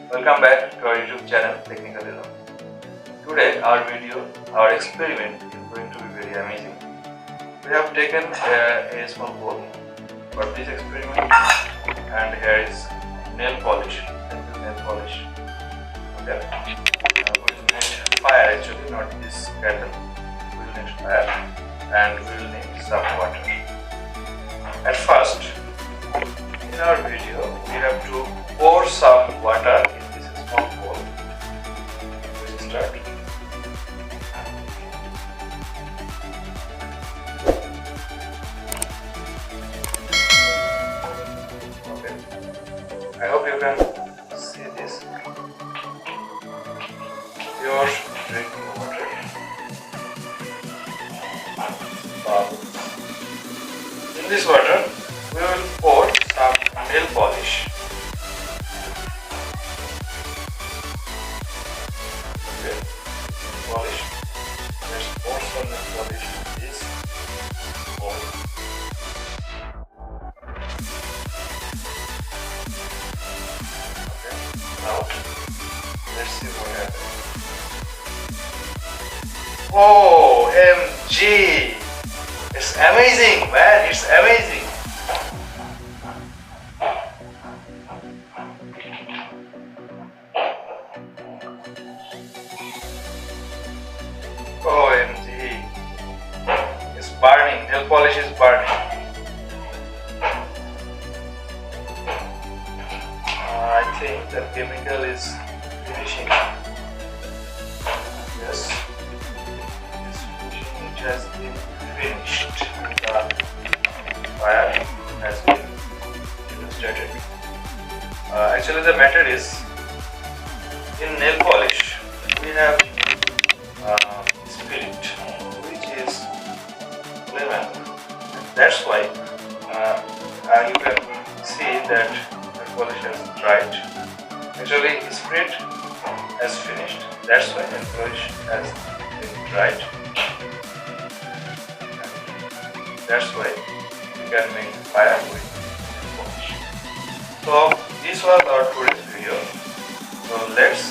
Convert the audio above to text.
Welcome back to our YouTube channel Technicalism. Today our experiment is going to be very amazing. We have taken a small bowl for this experiment, and here is nail polish. This is nail polish. Okay. We will need fire actually, not this candle. We will need fire and we will need some water. At first, in our video, we have to pour some water in this small bowl. We will start. Okay. I hope you can see this. Pure drinking water. In this water, we will pour some nail polish. Okay, polish. Let's pour some nail polish in this bowl. Okay, now let's see what happens. OMG! It's amazing, man! It's amazing! OMG! It's burning. Nail polish is burning. I think the chemical is finishing. Yes. It's finishing. It has been finished. The fire has been illustrated. Actually, the matter is, in nail polish we have spirit, which is lemon. That's why you can see that nail polish has dried. Actually, spirit has finished. That's why nail polish has been dried. That's why you can make fire with nail polish. So this was our today's video. So let's